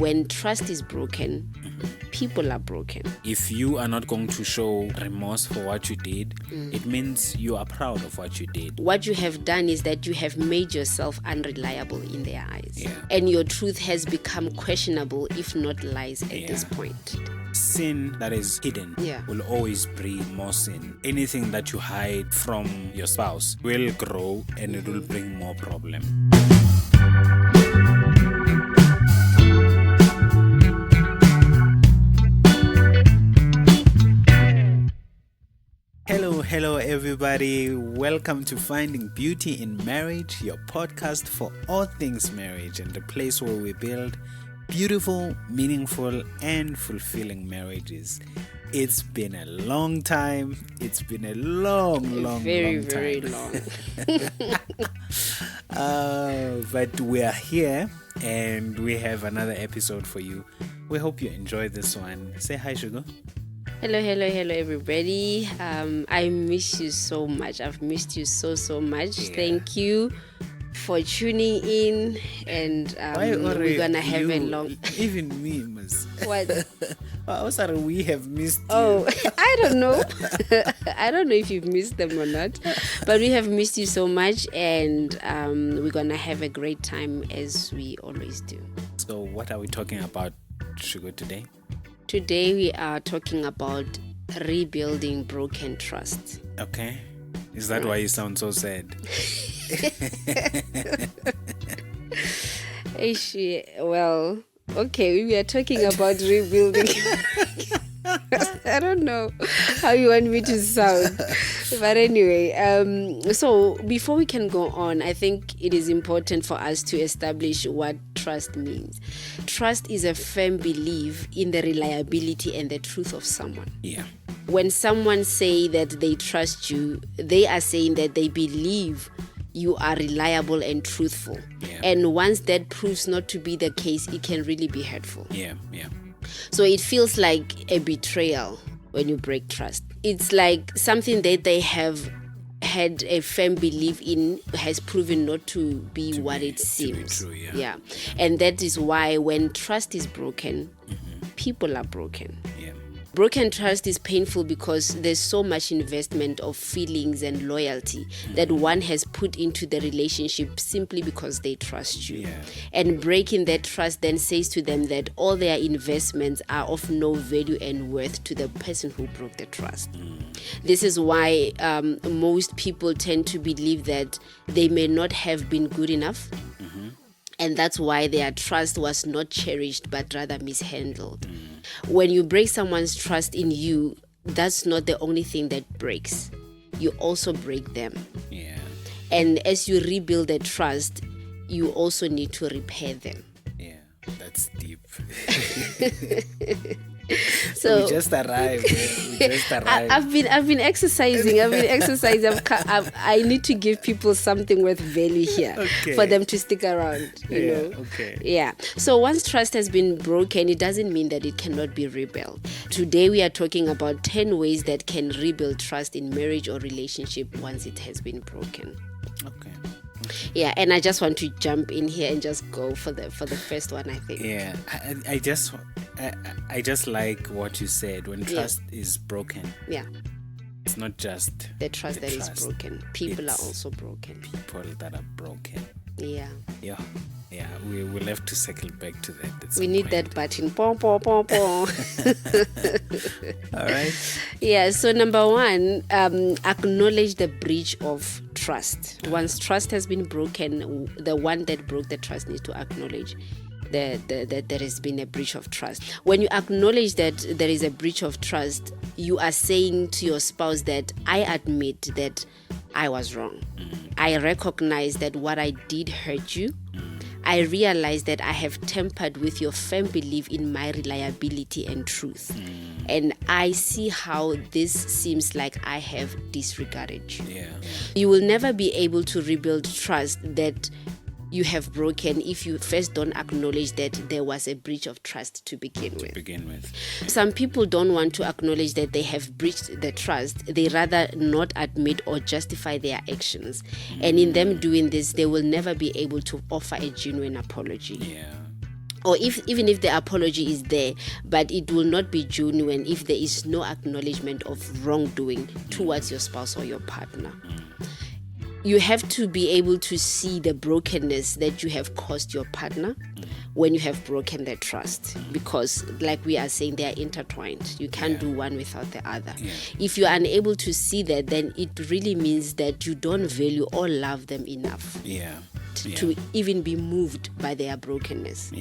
When trust is broken, people are broken. If you are not going to show remorse for what you did, it means you are proud of what you did. What you have done is that you have made yourself unreliable in their eyes. Yeah. And your truth has become questionable, if not lies, at this point. Sin that is hidden will always breed more sin. Anything that you hide from your spouse will grow and it will bring more problem. Hello everybody. Welcome to Finding Beauty in Marriage, your podcast for all things marriage and the place where we build beautiful, meaningful and fulfilling marriages. It's been a long time. It's been a long time. Very long. But we are here and we have another episode for you. We hope you enjoy this one. Say hi, Sugar. Hello everybody. I miss you so much. I've missed you so much. Thank you for tuning in, and we're gonna have a long even me miss what sorry, we have missed you. I don't know if you've missed them or not, but we have missed you so much, and we're gonna have a great time as we always do. So what are we talking about, Sugar, today? Today we are talking about rebuilding broken trust. Okay. Is that why you sound so sad? Well, okay, we are talking about rebuilding. I don't know how you want me to sound. But anyway, so before we can go on, I think it is important for us to establish what trust means. Trust is a firm belief in the reliability and the truth of someone. Yeah. When someone say that they trust you, they are saying that they believe you are reliable and truthful. Yeah. And once that proves not to be the case, it can really be hurtful. Yeah. So it feels like a betrayal when you break trust. It's like something that they have had a firm belief in has proven not to be what it seems. True, yeah. And that is why when trust is broken, people are broken. Yeah. Broken trust is painful because there's so much investment of feelings and loyalty that one has put into the relationship simply because they trust you. Yeah. And breaking that trust then says to them that all their investments are of no value and worth to the person who broke the trust. This is why most people tend to believe that they may not have been good enough. And that's why their trust was not cherished, but rather mishandled. When you break someone's trust in you, that's not the only thing that breaks. You also break them. Yeah. And as you rebuild the trust, you also need to repair them. Yeah, that's deep. So we just arrived. I've been exercising. I need to give people something worth value here for them to stick around. You know. Okay. Yeah. So once trust has been broken, it doesn't mean that it cannot be rebuilt. Today we are talking about 10 ways that can rebuild trust in marriage or relationship once it has been broken. Okay. Yeah, and I just want to jump in here and just go for the first one, I think. Yeah, I just like what you said. When trust is broken, it's not just the trust that is broken. People are also broken. People that are broken. Yeah. We will have to circle back to that. We need that button. Pom, pom, pom, pom. All right. Yeah. So number one, acknowledge the breach of trust. Once trust has been broken, the one that broke the trust needs to acknowledge that there has been a breach of trust. When you acknowledge that there is a breach of trust, you are saying to your spouse that I admit that I was wrong. I recognize that what I did hurt you. I realize that I have tampered with your firm belief in my reliability and truth. And I see how this seems like I have disregarded you. Yeah. You will never be able to rebuild trust that you have broken if you first don't acknowledge that there was a breach of trust to begin with. Some people don't want to acknowledge that they have breached the trust. They rather not admit or justify their actions. And in them doing this, they will never be able to offer a genuine apology. Yeah. or even if the apology is there, but it will not be genuine if there is no acknowledgement of wrongdoing towards your spouse or your partner. You have to be able to see the brokenness that you have caused your partner when you have broken their trust, because like we are saying, they are intertwined. You can't do one without the other. If you're unable to see that, then it really means that you don't value or love them enough to even be moved by their brokenness.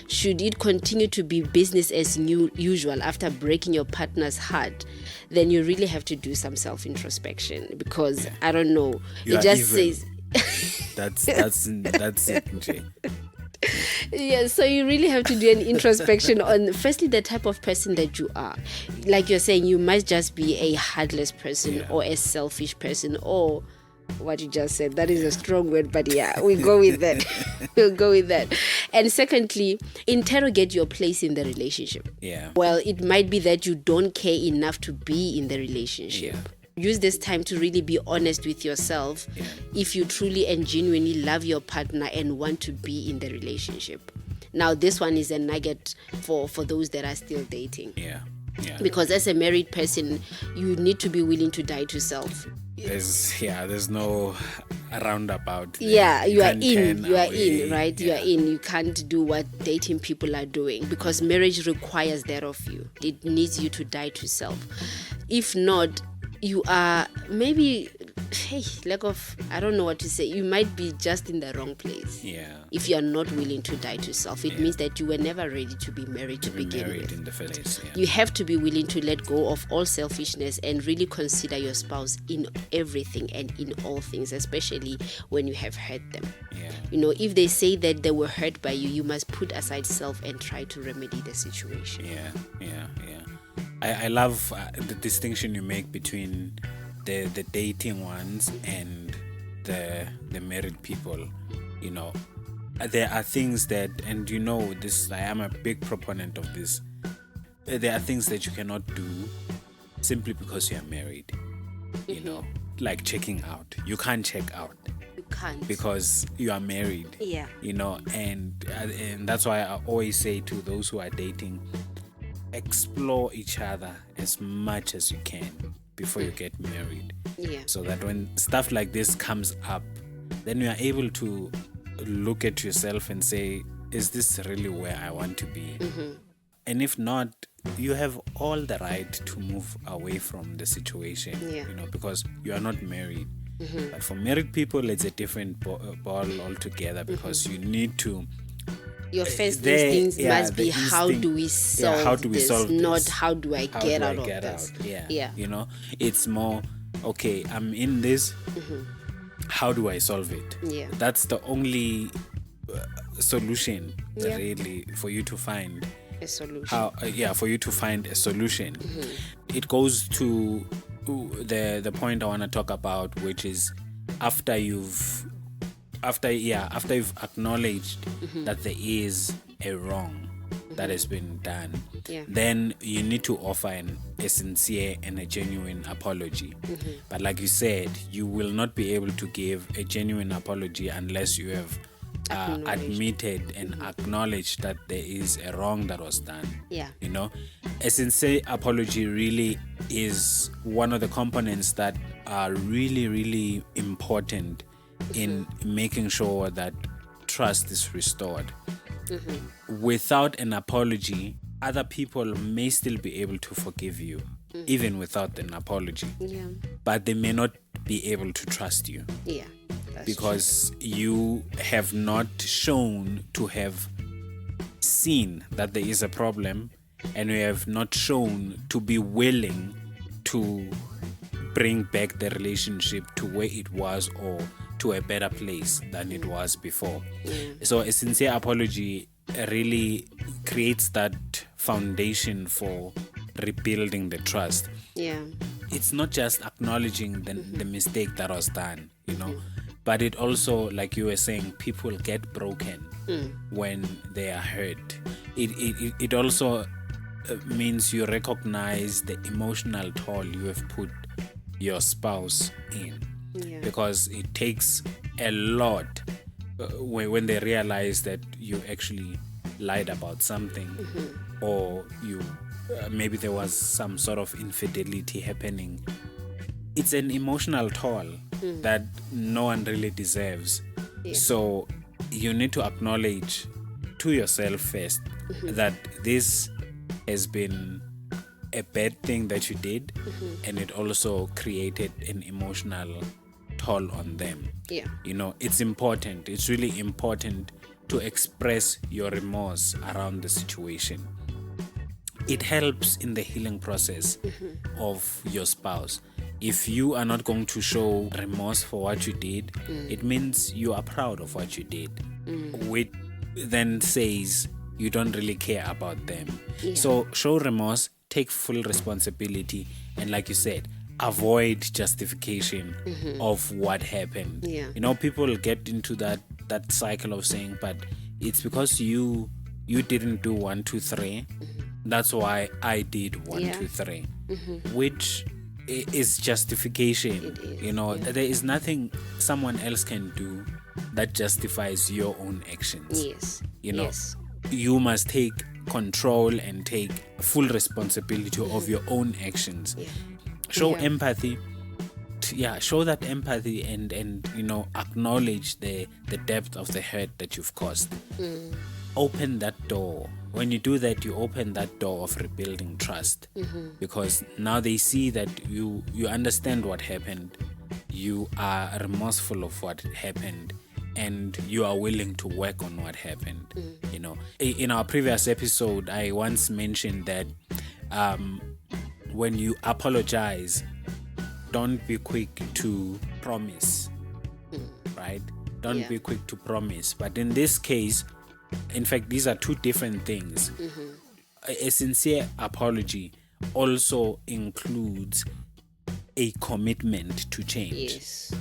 Should it continue to be business as usual after breaking your partner's heart, then you really have to do some self-introspection, because I don't know, it just says that's it, Jay. Yeah, so you really have to do an introspection on, firstly, the type of person that you are. Like you're saying, you might just be a heartless person or a selfish person, or what you just said. That is a strong word, but yeah, we'll go with that. We'll go with that. And secondly, interrogate your place in the relationship. Well, it might be that you don't care enough to be in the relationship. Use this time to really be honest with yourself if you truly and genuinely love your partner and want to be in the relationship. Now, this one is a nugget for those that are still dating. Because as a married person, you need to be willing to die to self. There's no roundabout. You are in, right? You are in. You can't do what dating people are doing, because marriage requires that of you. It needs you to die to self. If not, you are maybe I don't know what to say. You might be just in the wrong place. If you are not willing to die to self, it means that you were never ready to be married to begin with. In the first place, You have to be willing to let go of all selfishness and really consider your spouse in everything and in all things, especially when you have hurt them. You know, if they say that they were hurt by you, you must put aside self and try to remedy the situation. I love the distinction you make between the dating ones and the married people. You know, there are things that, and you know this, I am a big proponent of this. There are things that you cannot do simply because you are married. You know, like checking out. You can't check out. You can't, because you are married. You know, and that's why I always say to those who are dating, explore each other as much as you can before you get married, so that when stuff like this comes up, then you are able to look at yourself and say, is this really where I want to be? And if not, you have all the right to move away from the situation, you know, because you are not married. But for married people, it's a different ball altogether, because you need to, your first instincts must be, how do we solve this, not how do I get out of this. You know, it's more, okay, I'm in this, how do I solve it? That's the only solution really for you to find a solution. For you to find a solution. It goes to the point I want to talk about, which is after you've acknowledged that there is a wrong that has been done, then you need to offer a sincere and a genuine apology. But like you said, you will not be able to give a genuine apology unless you have admitted and acknowledged that there is a wrong that was done. You know, a sincere apology really is one of the components that are really, really important in making sure that trust is restored. Without an apology, other people may still be able to forgive you, even without an apology. But they may not be able to trust you. Because you have not shown to have seen that there is a problem, and you have not shown to be willing to bring back the relationship to where it was, or to a better place than it was before. So a sincere apology really creates that foundation for rebuilding the trust. It's not just acknowledging the mistake that was done, you know, but it also, like you were saying, people get broken when they are hurt. It also means you recognize the emotional toll you have put your spouse in. Because it takes a lot when they realize that you actually lied about something, or you maybe there was some sort of infidelity happening. It's an emotional toll that no one really deserves. So you need to acknowledge to yourself first that this has been a bad thing that you did, and it also created an emotional toll on them. It's important, it's really important to express your remorse around the situation. It helps in the healing process of your spouse. If you are not going to show remorse for what you did, it means you are proud of what you did, which then says you don't really care about them. So show remorse, take full responsibility, and like you said, avoid justification of what happened. People get into that cycle of saying, but it's because you didn't do 1, 2, 3. That's why I did 1, 2, 3, which is justification. There is nothing someone else can do that justifies your own actions. You must take control and take full responsibility of your own actions. Show empathy. Show that empathy and acknowledge the depth of the hurt that you've caused. Open that door. When you do that, you open that door of rebuilding trust, because now they see that you understand what happened, you are remorseful of what happened, and you are willing to work on what happened. In our previous episode, I once mentioned that when you apologize, don't be quick to promise, right? Don't be quick to promise. But in this case, in fact, these are two different things. A sincere apology also includes a commitment to change.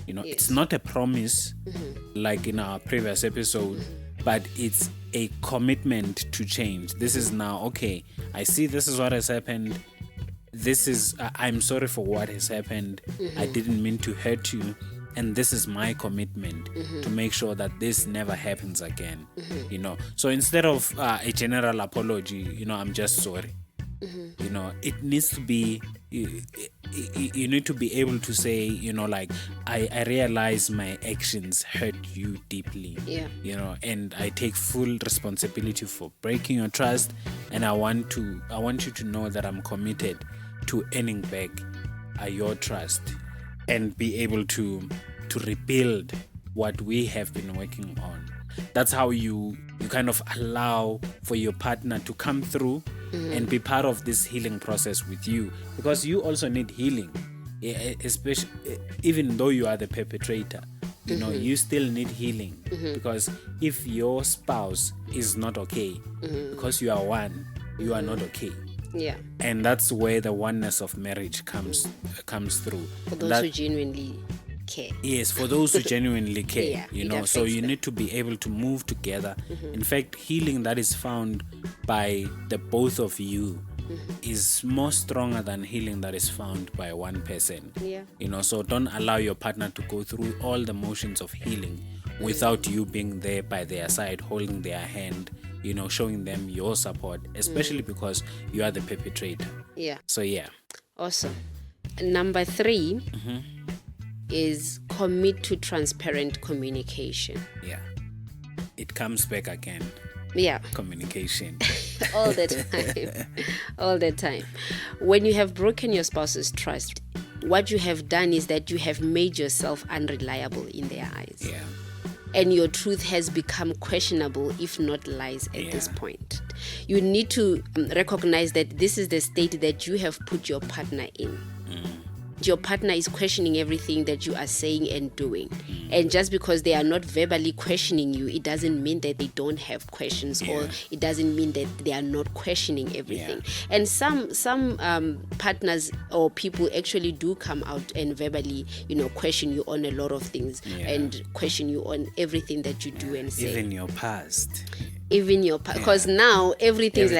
It's not a promise like in our previous episode, but it's a commitment to change. This is now, okay, I see this is what has happened. I'm sorry for what has happened. I didn't mean to hurt you. And this is my commitment to make sure that this never happens again. So instead of a general apology, I'm just sorry. It needs to be, you need to be able to say, like, I realize my actions hurt you deeply. And I take full responsibility for breaking your trust, and I want you to know that I'm committed to earning back your trust and be able to rebuild what we have been working on. That's how you kind of allow for your partner to come through and be part of this healing process with you, because you also need healing, especially even though you are the perpetrator. You still need healing, because if your spouse is not okay, because you are one, you are not okay. And that's where the oneness of marriage comes through. For those who genuinely care. Yes, for those who genuinely care. So you that. need to be able to move together. In fact, healing that is found by the both of you is more stronger than healing that is found by one person. So don't allow your partner to go through all the motions of healing without you being there by their side, holding their hand, showing them your support, especially because you are the perpetrator. So awesome. Number 3 is commit to transparent communication. It comes back again. Communication. All the time. When you have broken your spouse's trust, what you have done is that you have made yourself unreliable in their eyes. And your truth has become questionable, if not lies, at this point. You need to recognize that this is the state that you have put your partner in. Your partner is questioning everything that you are saying and doing. And just because they are not verbally questioning you, it doesn't mean that they don't have questions, or it doesn't mean that they are not questioning everything. And some partners or people actually do come out and verbally, question you on a lot of things and question you on everything that you do and say. Even your past. Because now everything's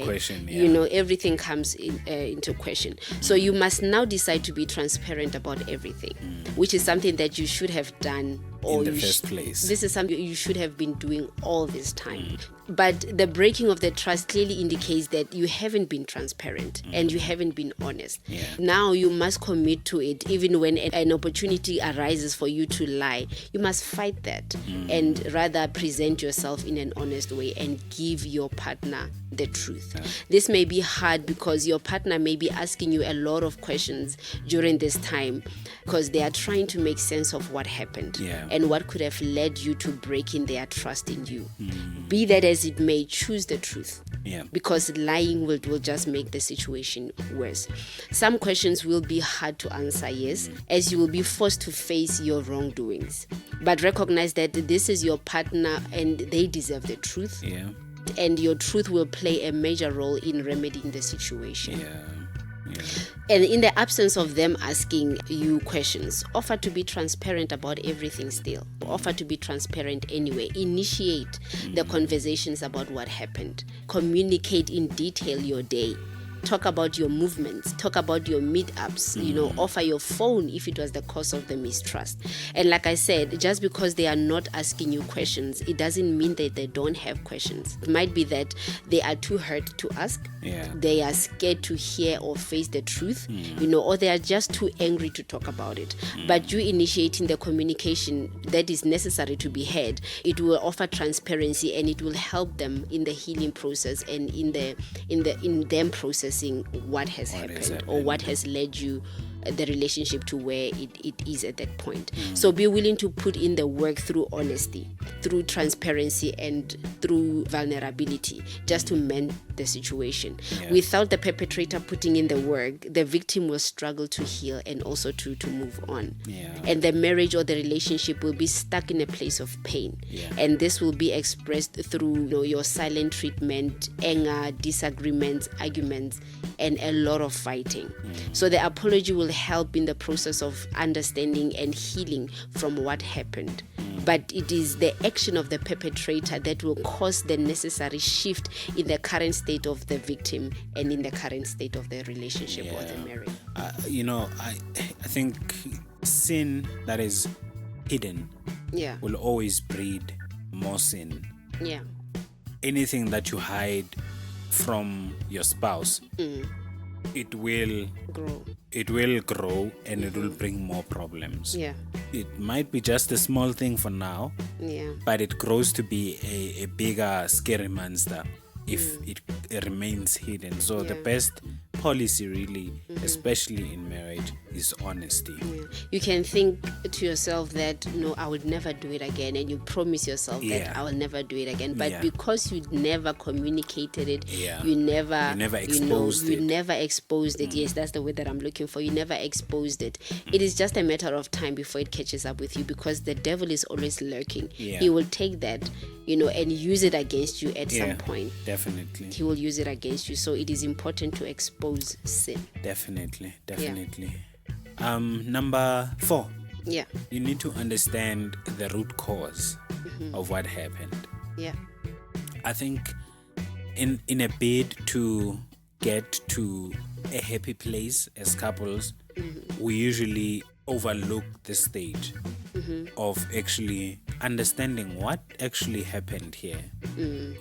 question, everything comes into question. So you must now decide to be transparent about everything, which is something that you should have done or in the first place. This is something you should have been doing all this time. But the breaking of the trust clearly indicates that you haven't been transparent and you haven't been honest. Now you must commit to it. Even when an opportunity arises for you to lie, you must fight that and rather present yourself in an honest way and give your partner the truth. This may be hard because your partner may be asking you a lot of questions during this time because they are trying to make sense of what happened and what could have led you to breaking their trust in you. Be that as it may, choose the truth. Because lying will just make the situation worse. Some questions will be hard to answer, yes, as you will be forced to face your wrongdoings. But recognize that this is your partner and they deserve the truth. And your truth will play a major role in remedying the situation. And in the absence of them asking you questions, offer to be transparent about everything still. Offer to be transparent anyway. Initiate the conversations about what happened. Communicate in detail your day. Talk about your movements, talk about your meetups, offer your phone if it was the cause of the mistrust. And like I said, just because they are not asking you questions, it doesn't mean that they don't have questions. It might be that they are too hurt to ask. They are scared to hear or face the truth, or they are just too angry to talk about it. But you initiating the communication that is necessary to be heard, it will offer transparency and it will help them in the healing process and in them processing what has happened or what has led you the relationship to where it is at that point. So be willing to put in the work through honesty, through transparency, and through vulnerability just to mend the situation. Without the perpetrator putting in the work, the victim will struggle to heal and also to move on. And the marriage or the relationship will be stuck in a place of pain. And this will be expressed through your silent treatment, anger, disagreements, arguments, and a lot of fighting. So the apology will help in the process of understanding and healing from what happened. But it is the action of the perpetrator that will cause the necessary shift in the current state of the victim and in the current state of the relationship or the marriage. I think sin that is hidden will always breed more sin. Anything that you hide from your spouse, it will grow and it will bring more problems. It might be just a small thing for now, but it grows to be a bigger scary monster if it remains hidden. So the best policy really, especially in marriage, is honesty. You can think to yourself that no, I would never do it again, and you promise yourself that I will never do it again. But because you never communicated it, you never exposed it. Yes, that's the word that I'm looking for. You never exposed it. It is just a matter of time before it catches up with you, because the devil is always lurking. He will take that, and use it against you at some point. Definitely. He will use it against you. So it is important to expose sin. Definitely. Number 4. You need to understand the root cause of what happened. I think in a bid to get to a happy place as couples, we usually overlook the stage of actually understanding what actually happened here.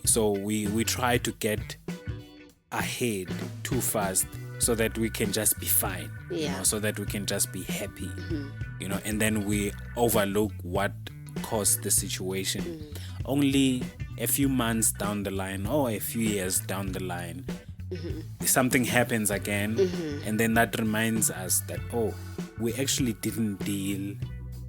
So we try to get ahead too fast so that we can just be fine, so that we can just be happy, and then we overlook what caused the situation. Only a few months down the line or a few years down the line, something happens again, and then that reminds us that, we actually didn't deal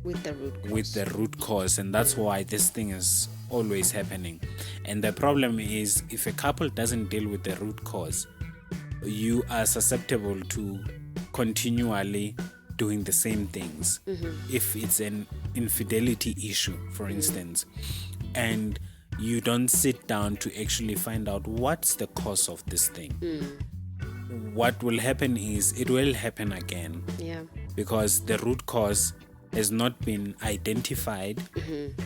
with the root cause, and that's why this thing is always happening. And the problem is, if a couple doesn't deal with the root cause, you are susceptible to continually doing the same things. If it's an infidelity issue, for instance, and you don't sit down to actually find out what's the cause of this thing, what will happen is it will happen again, because the root cause has not been identified,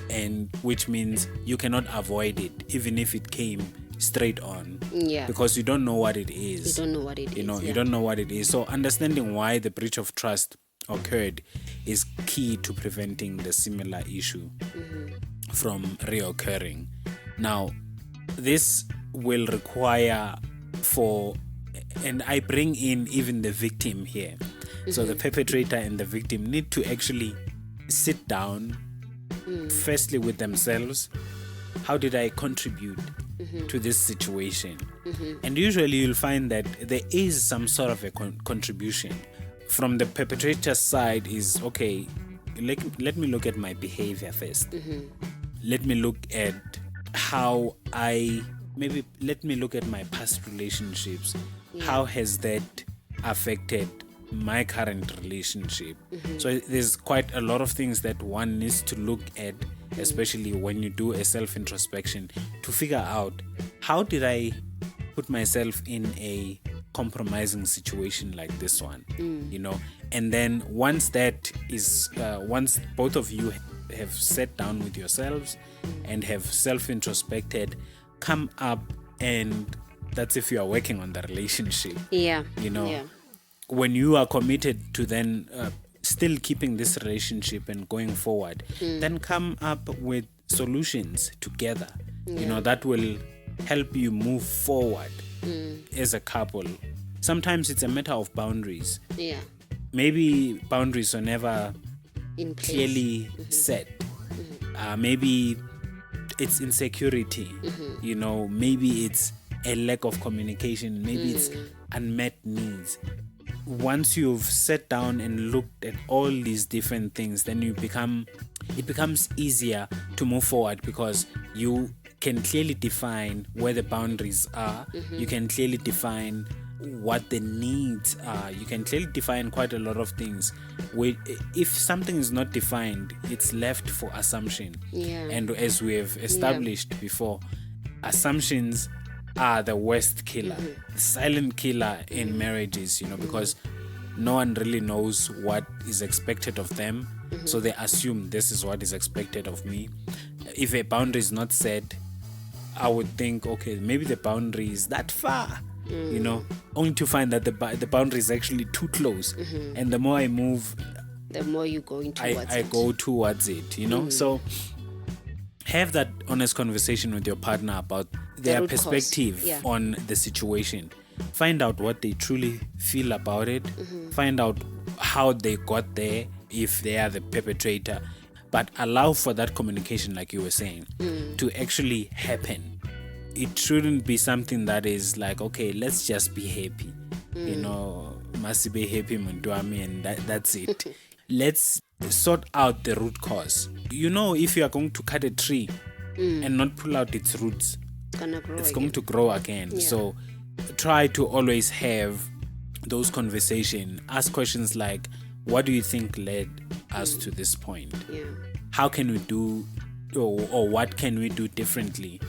and which means you cannot avoid it, even if it came straight on, because you don't know what it is. You don't know what it is. You don't know what it is. So understanding why the breach of trust occurred is key to preventing the similar issue from reoccurring. Now, this will require and I bring in even the victim here. So the perpetrator and the victim need to actually sit down, firstly with themselves. How did I contribute to this situation? And usually you'll find that there is some sort of a contribution. From the perpetrator's side is, okay, let me look at my behavior first. Let me look at how let me look at my past relationships. How has that affected my current relationship? So there's quite a lot of things that one needs to look at, especially when you do a self-introspection, to figure out, how did I put myself in a compromising situation like this one? And then once both of you have sat down with yourselves and have self-introspected, come up, and that's if you are working on the relationship. When you are committed to then still keeping this relationship and going forward, then come up with solutions together. That will help you move forward as a couple. Sometimes it's a matter of boundaries. Maybe boundaries are never In place. clearly set. Maybe it's insecurity. Maybe it's a lack of communication. Maybe it's unmet needs. Once you've sat down and looked at all these different things, then it becomes easier to move forward, because you can clearly define where the boundaries are. You can clearly define what the needs are. You can clearly define quite a lot of things. If something is not defined, it's left for assumption. And as we have established before, assumptions are the worst killer, the silent killer in marriages, because no one really knows what is expected of them. So they assume this is what is expected of me. If a boundary is not set, I would think, okay, maybe the boundary is that far, only to find that the boundary is actually too close. And the more I move, the more you're going towards I go towards it, So have that honest conversation with your partner about their perspective on the situation. Find out what they truly feel about it. Find out how they got there, if they are the perpetrator. But allow for that communication, like you were saying, to actually happen. It shouldn't be something that is like, okay, let's just be happy. Must be happy, Mundwami, and that's it. Let's sort out the root cause. If you are going to cut a tree and not pull out its roots, it's going to grow again. So try to always have those conversations. Ask questions like, what do you think led us to this point? How can we do, or what can we do differently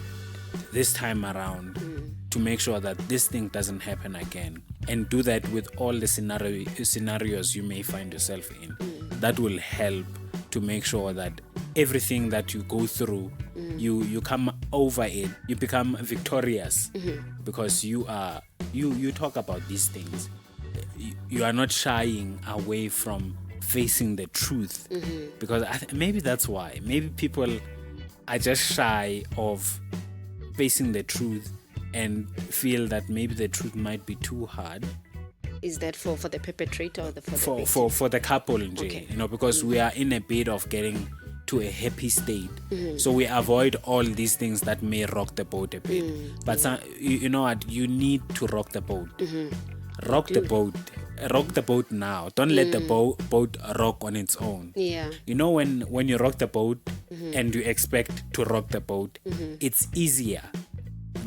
this time around to make sure that this thing doesn't happen again? And do that with all the scenarios you may find yourself in. That will help to make sure that everything that you go through, you come over it, you become victorious, because you talk about these things. You are not shying away from facing the truth, because maybe that's why. Maybe people are just shy of facing the truth and feel that maybe the truth might be too hard. Is that for the perpetrator or for the couple in jail? Because we are in a bit of getting to a happy state, so we avoid all these things that may rock the boat a bit. But you know what? You need to rock the boat. Rock the boat now. Don't let the boat rock on its own. When you rock the boat and you expect to rock the boat, it's easier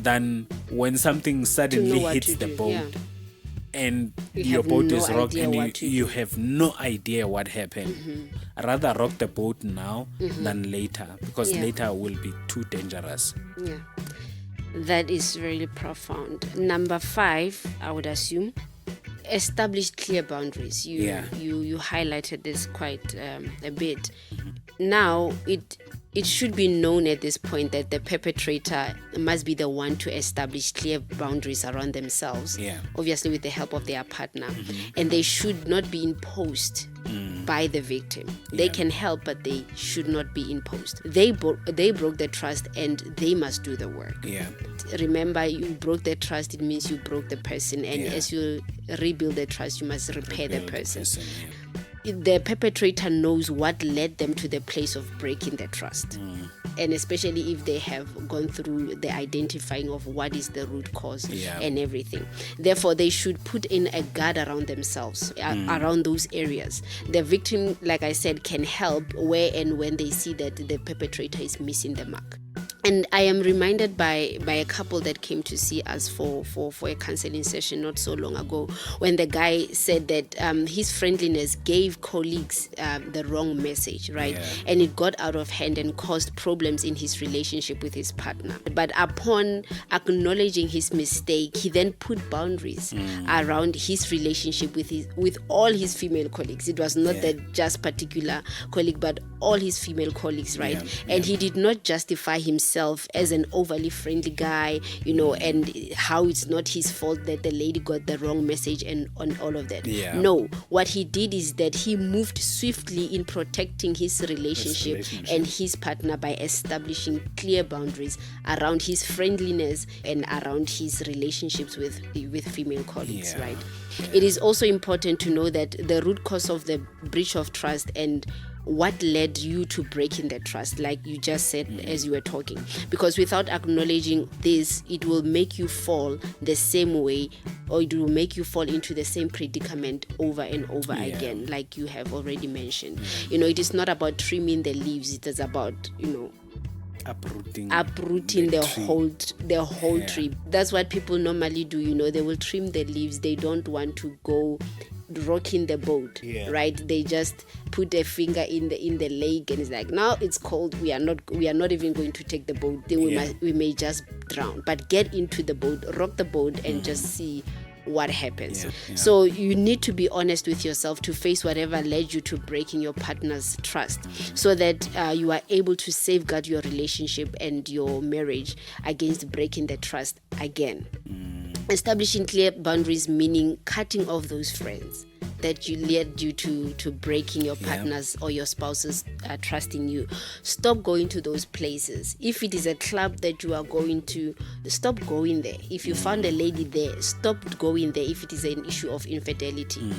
than when something suddenly hits the boat and your boat is rocked and you have no idea what happened. Rather rock the boat now than later, because later will be too dangerous. That is really profound. Number 5, I would assume, establish clear boundaries. You highlighted this quite a bit. Now, it should be known at this point that the perpetrator must be the one to establish clear boundaries around themselves, obviously with the help of their partner, and they should not be imposed by the victim. They can help, but they should not be imposed. They broke the trust, and they must do the work. Remember, you broke the trust, it means you broke the person, and as you rebuild the trust, you must repair the person. The perpetrator knows what led them to the place of breaking the trust. And especially if they have gone through the identifying of what is the root cause and everything. Therefore, they should put in a guard around themselves, around those areas. The victim, like I said, can help where and when they see that the perpetrator is missing the mark. And I am reminded by a couple that came to see us for a counseling session not so long ago, when the guy said that his friendliness gave colleagues the wrong message, right? And it got out of hand and caused problems in his relationship with his partner. But upon acknowledging his mistake, he then put boundaries around his relationship with all his female colleagues. It was not that just particular colleague, but all his female colleagues, right? And he did not justify himself as an overly friendly guy, and how it's not his fault that the lady got the wrong message and on all of that. No, what he did is that he moved swiftly in protecting his relationship and his partner by establishing clear boundaries around his friendliness and around his relationships with female colleagues, right? It is also important to know that the root cause of the breach of trust and what led you to breaking the trust, like you just said as you were talking, because without acknowledging this, it will make you fall the same way, or it will make you fall into the same predicament over and over again, like you have already mentioned. It is not about trimming the leaves, it is about uprooting the whole tree. That's what people normally do. They will trim the leaves. They don't want to go rocking the boat, right? They just put a finger in the lake and it's like, now it's cold, we are not even going to take the boat, then we may just drown. But get into the boat, rock the boat, and just see what happens. So you need to be honest with yourself to face whatever led you to breaking your partner's trust, so that you are able to safeguard your relationship and your marriage against breaking the trust again. Establishing clear boundaries, meaning cutting off those friends that led you to breaking your partner's or your spouse's trust in you. Stop going to those places. If it is a club that you are going to, stop going there. If you found a lady there, stop going there if it is an issue of infidelity.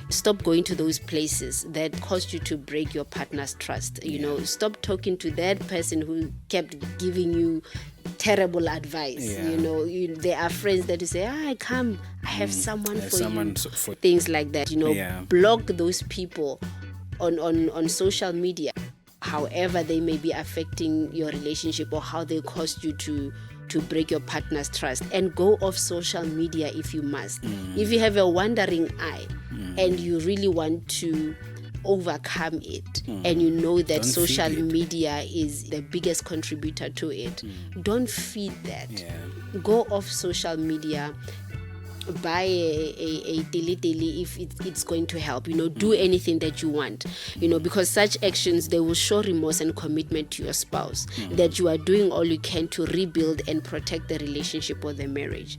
Stop going to those places that caused you to break your partner's trust. Stop talking to that person who kept giving you terrible advice. There are friends that you say, I have someone for you. Things like that. Block those people on social media, however they may be affecting your relationship or how they caused you to break your partner's trust, and go off social media if you must. If you have a wandering eye and you really want to overcome it, and you know that social media is the biggest contributor to it, don't feed that. Go off social media, buy a dilly if it's going to help. Do anything that you want, because such actions, they will show remorse and commitment to your spouse that you are doing all you can to rebuild and protect the relationship or the marriage.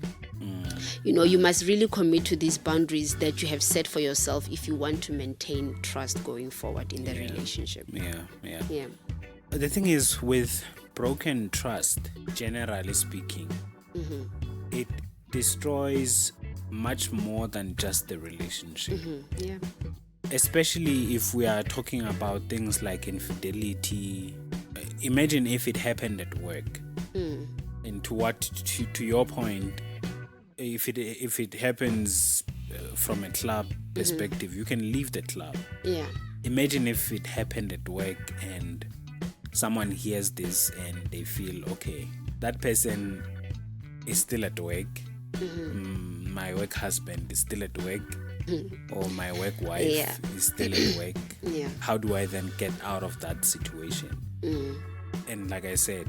You must really commit to these boundaries that you have set for yourself if you want to maintain trust going forward in the relationship. The thing is, with broken trust, generally speaking, it destroys much more than just the relationship. Especially if we are talking about things like infidelity. Imagine if it happened at work. And to your point, if it happens from a club perspective, you can leave the club. Imagine if it happened at work and someone hears this and they feel, okay, that person is still at work. My work husband is still at work, or my work wife is still at work. How do I then get out of that situation? And like I said,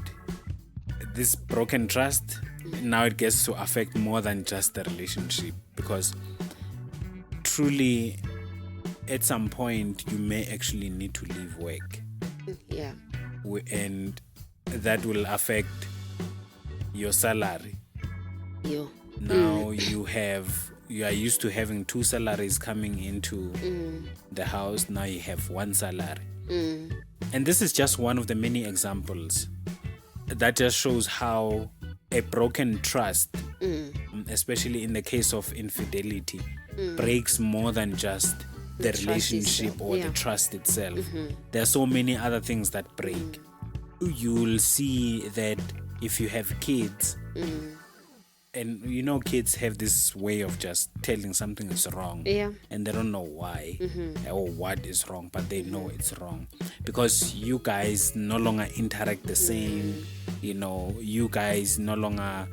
this broken trust, now it gets to affect more than just the relationship, because truly at some point you may actually need to leave work. and that will affect your salary. Yo. Now you are used to having 2 salaries coming into the house. Now you have 1 salary. And this is just one of the many examples that just shows how a broken trust, especially in the case of infidelity, breaks more than just the relationship itself, or yeah. the trust itself. There are so many other things that break. You'll see that if you have kids, and you know, kids have this way of just telling something is wrong, Yeah. and they don't know why or what is wrong, but they know it's wrong because you guys no longer interact the same. You know, you guys no longer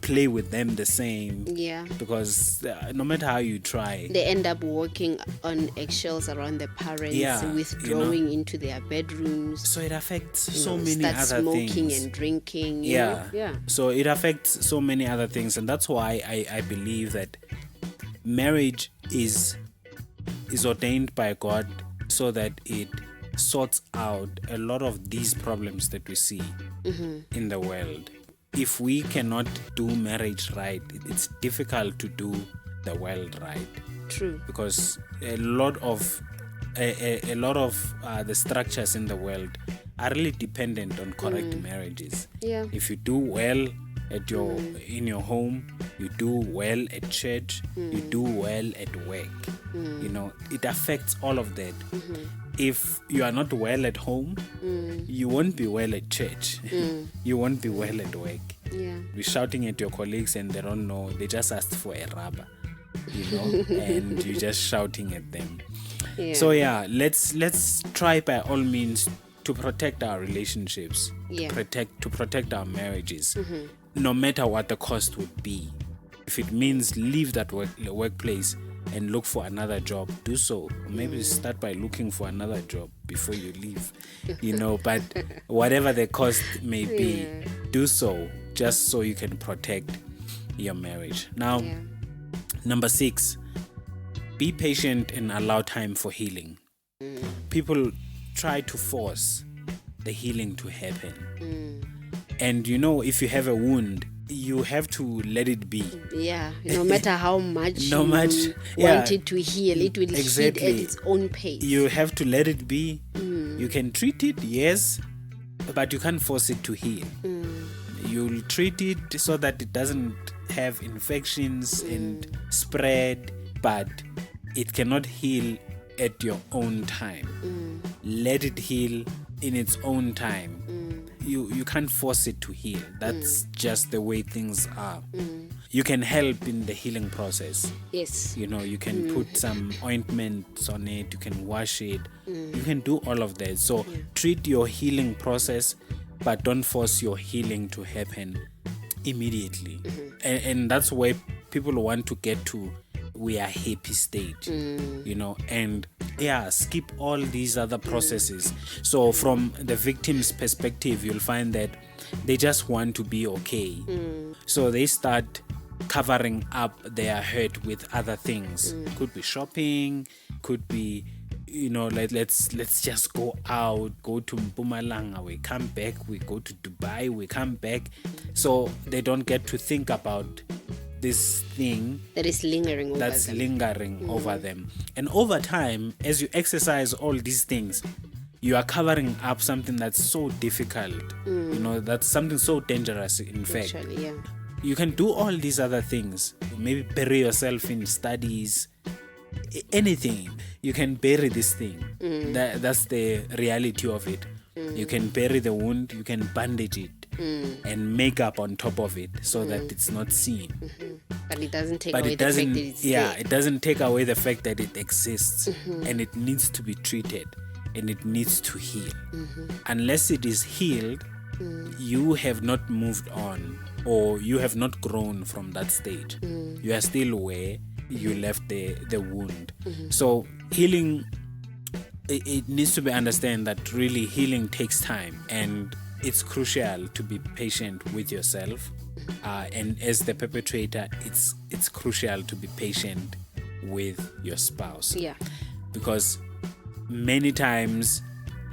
play with them the same. Yeah. Because no matter how you try, They end up walking on eggshells around the parents, Yeah, withdrawing into their bedrooms. so it affects you so know, many start other smoking things. and drinking. you know? Yeah. So it affects so many other things, and that's why I believe that marriage is ordained by God so that it sorts out a lot of these problems that we see in the world. If we cannot do marriage right, it's difficult to do the world right, True. because a lot of the structures in the world are really dependent on correct marriages. Yeah. If you do well at in your home, you do well at church, you do well at work. You know, it affects all of that. If you are not well at home, you won't be well at church. You won't be well at work. Yeah. You're shouting at your colleagues and they don't know. They just asked for a rubber, you know, and you're just shouting at them. Yeah. So yeah, let's try by all means to protect our relationships, Yeah. protect our marriages, no matter what the cost would be. If it means leave that workplace and look for another job, do so. Or maybe start by looking for another job before you leave, you know. But whatever the cost may be, do so just so you can protect your marriage. Now, Yeah. number 6, be patient and allow time for healing. People try to force the healing to happen. And you know, if you have a wound, you have to let it be. Yeah. No matter how much No you much- want yeah. it to heal, it will Exactly. heal at its own pace. You have to let it be. You can treat it, yes, but you can't force it to heal. You'll treat it so that it doesn't have infections and spread, but it cannot heal at your own time. Let it heal in its own time. You can't force it to heal. That's just the way things are. You can help in the healing process. Yes. You know, you can put some ointments on it, you can wash it, you can do all of that. So treat your healing process, but don't force your healing to happen immediately. And that's where people want to get to, we are happy state, you know, and yeah, skip all these other processes. So from the victim's perspective, you'll find that they just want to be okay. So they start covering up their hurt with other things. Could be shopping, could be, you know, like let's just go out, go to Mpumalanga, we come back, we go to Dubai, we come back. So they don't get to think about this thing That is lingering over that's them. lingering over them. And over time, as you exercise all these things, you are covering up something that's so difficult. You know, that's something so dangerous, in fact. Actually, yeah. You can do all these other things. Maybe bury yourself in studies, anything. You can bury this thing. That's the reality of it. You can bury the wound, you can bandage it, and make up on top of it so that it's not seen. But it doesn't take But away it the fact doesn't, that it's yeah, there. it doesn't take away the fact that it exists, and it needs to be treated, and it needs to heal. Unless it is healed, you have not moved on, or you have not grown from that stage. You are still where you left the wound. So healing, it needs to be understood that really healing takes time, and it's crucial to be patient with yourself. And as the perpetrator, it's crucial to be patient with your spouse. Yeah. Because many times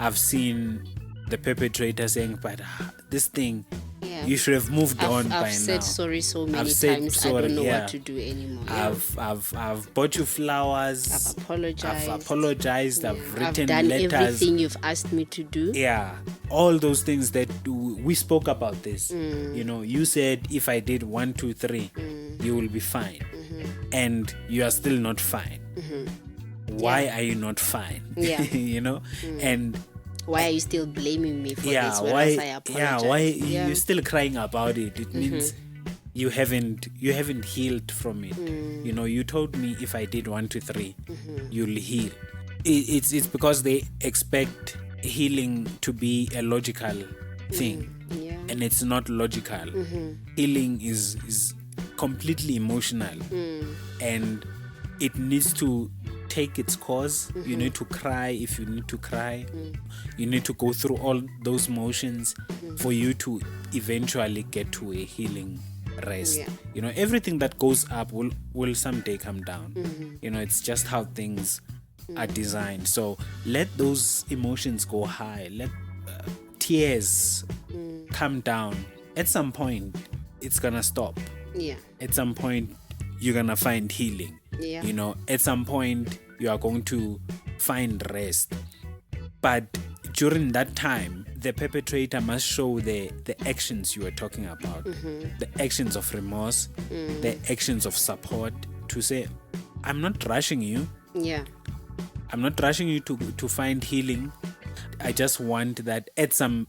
I've seen the perpetrator saying, but this thing, Yeah. you should have moved on by now. I've said sorry so many said times. sorry, I don't know yeah. what to do anymore. Yeah. I've bought you flowers. I've apologized. I've written I've done letters. everything you've asked me to do. Yeah, all those things that we spoke about this. You said if I did 1, 2, 3, you will be fine, and you are still not fine. Why are you not fine? Yeah. And why are you still blaming me for this? why? Whereas I apologize. Why you're still crying about it? It means you haven't healed from it. You told me if I did 1, 2, 3, you'll heal. It's because they expect healing to be a logical thing, and it's not logical. Healing is completely emotional, and it needs to take its course. You need to cry if you need to cry. You need to go through all those motions for you to eventually get to a healing rest. Everything that goes up will someday come down. It's just how things are designed. So let those emotions go high, let tears come down. At some point it's gonna stop. At some point you're gonna find healing. At some point you are going to find rest. But during that time, the perpetrator must show the actions you were talking about, the actions of remorse, the actions of support, to say, I'm not rushing you. I'm not rushing you to find healing. I just want that at some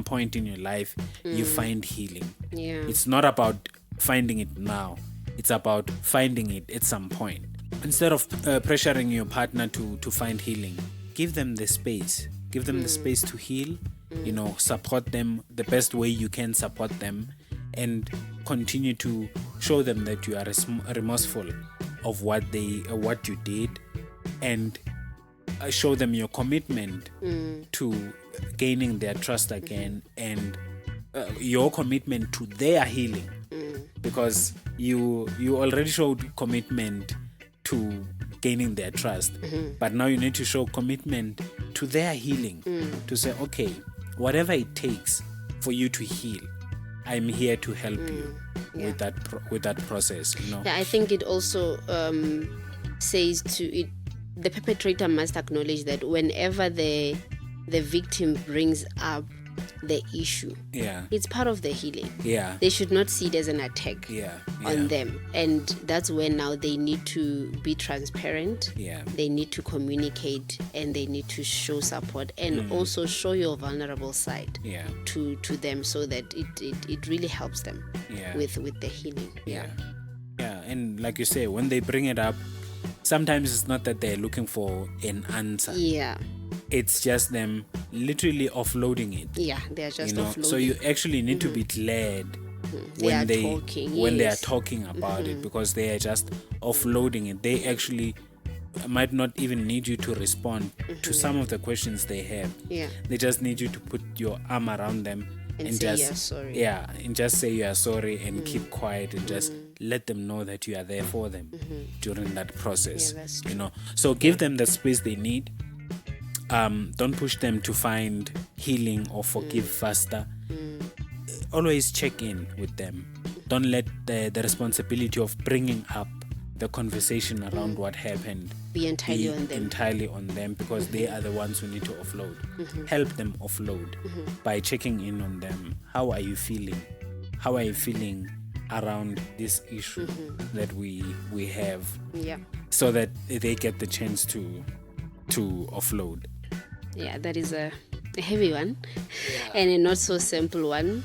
point in your life you find healing. It's not about finding it now. It's about finding it at some point. Instead of pressuring your partner to find healing, give them the space. Give them the space to heal. Support them the best way you can support them, and continue to show them that you are remorseful of what you did, and show them your commitment to gaining their trust again, and your commitment to their healing. Because you already showed commitment to gaining their trust, but now you need to show commitment to their healing, to say, okay, whatever it takes for you to heal, I'm here to help you with that process. I think it also says the perpetrator must acknowledge that whenever the victim brings up the issue, it's part of the healing. They should not see it as an attack on them, and that's when now they need to be transparent. They need to communicate, and they need to show support, and also show your vulnerable side to them, so that it really helps them with the healing. And like you say, when they bring it up, sometimes it's not that they're looking for an answer. It's just them literally offloading it. They're just offloading. So you actually need to be glad when they are talking about it, because they are just offloading it. They actually might not even need you to respond to some of the questions they have. They just need you to put your arm around them and say just you're sorry. And just say you are sorry, and keep quiet, and just let them know that you are there for them during that process. That's true. So give them the space they need. Don't push them to find healing or forgive faster. Always check in with them. Don't let the responsibility of bringing up the conversation around what happened be entirely on them, because they are the ones who need to offload. Help them offload by checking in on them. How are you feeling? How are you feeling around this issue that we have? So that they get the chance to offload. That is a heavy one, and a not so simple one.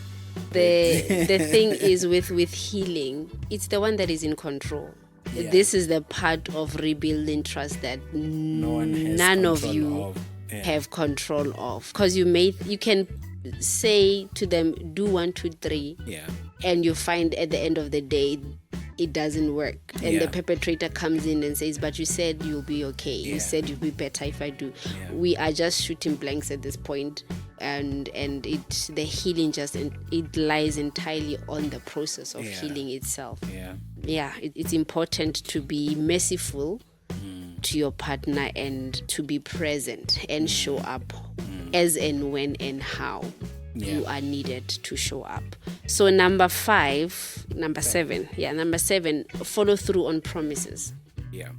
The thing is with healing, it's the one that is in control. This is the part of rebuilding trust that none of you have control of, because you can say to them, do 1, 2, 3, and you find at the end of the day it doesn't work, and the perpetrator comes in and says, but you said you'll be okay, you said you'll be better if I do. We are just shooting blanks at this point, and the healing it lies entirely on the process of healing itself. It's important to be merciful to your partner, and to be present and show up as and when and how you are needed to show up. So number seven, follow through on promises. Yeah.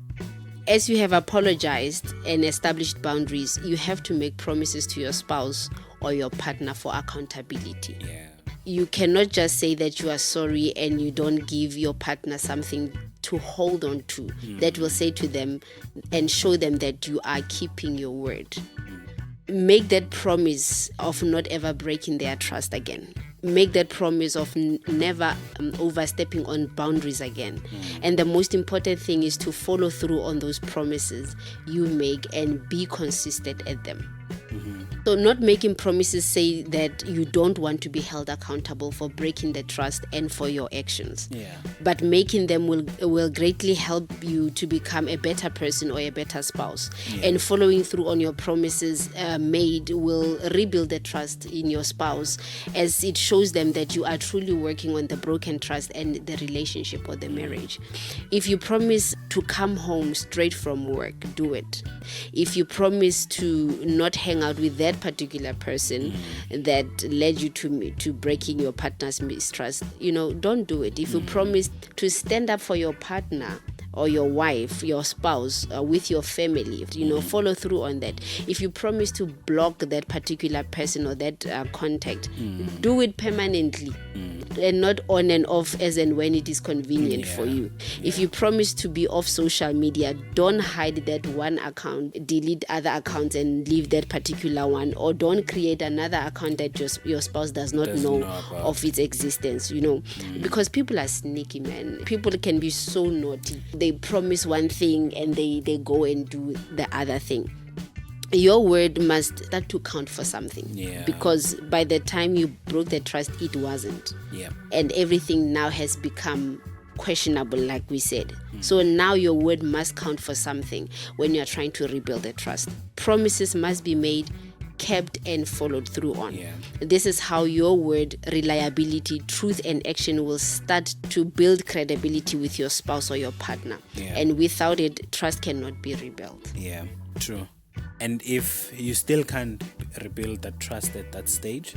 As you have apologized and established boundaries, you have to make promises to your spouse or your partner for accountability. Yeah. You cannot just say that you are sorry and you don't give your partner something to hold on to that will say to them and show them that you are keeping your word. Make that promise of not ever breaking their trust again. Make that promise of never overstepping on boundaries again. And the most important thing is to follow through on those promises you make and be consistent at them. So not making promises say that you don't want to be held accountable for breaking the trust and for your actions. Yeah. But making them will greatly help you to become a better person or a better spouse. And following through on your promises made will rebuild the trust in your spouse, as it shows them that you are truly working on the broken trust and the relationship or the marriage. If you promise to come home straight from work, do it. If you promise to not hang out with that particular person that led you to breaking your partner's mistrust, don't do it. If you promise to stand up for your partner or your wife, your spouse, with your family, follow through on that. If you promise to block that particular person or that contact, do it permanently and not on and off as and when it is convenient for you. If you promise to be off social media, don't hide that one account, delete other accounts and leave that particular one, or don't create another account that your spouse does not know of its existence, because people are sneaky, man. People can be so naughty. They promise one thing and they go and do the other thing. Your word must start to count for something, because by the time you broke the trust, it wasn't. And everything now has become questionable, like we said. So now your word must count for something when you are trying to rebuild the trust. Promises must be made, kept, and followed through on. This is how your word, reliability, truth, and action will start to build credibility with your spouse or your partner. And without it, trust cannot be rebuilt. Yeah, true. And if you still can't rebuild that trust at that stage,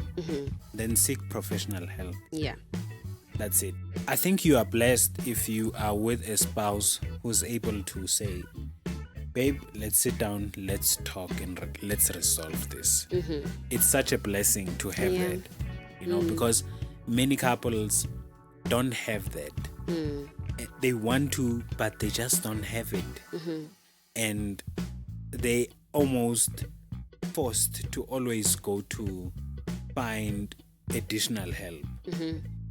then seek professional help. That's it. I think you are blessed if you are with a spouse who's able to say, babe, let's sit down, let's talk, and let's resolve this. It's such a blessing to have that, because many couples don't have that. They want to, but they just don't have it. And they almost forced to always go to find additional help.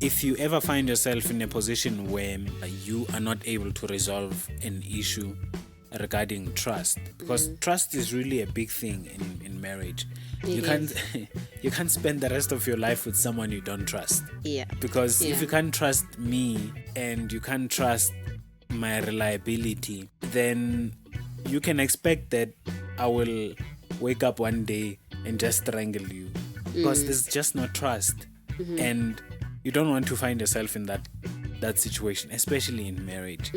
If you ever find yourself in a position where you are not able to resolve an issue regarding trust, because trust is really a big thing in marriage. You can't spend the rest of your life with someone you don't trust. Because if you can't trust me and you can't trust my reliability, then you can expect that I will wake up one day and just strangle you, because there's just no trust. And you don't want to find yourself in that situation, especially in marriage.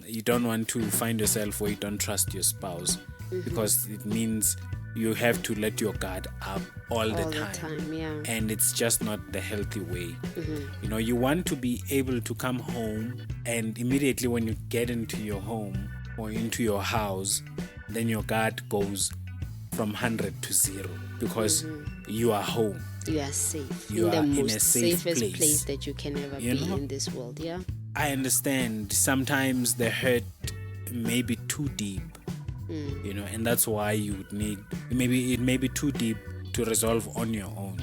You don't want to find yourself where you don't trust your spouse, because it means you have to let your guard up all the time. And it's just not the healthy way. You want to be able to come home, and immediately when you get into your home or into your house, then your guard goes from 100 to 0, because you are home. You are safe. You in are the in most a safe safest place that you can ever be in this world. I understand sometimes the hurt may be too deep, and that's why you would need, it may be too deep to resolve on your own.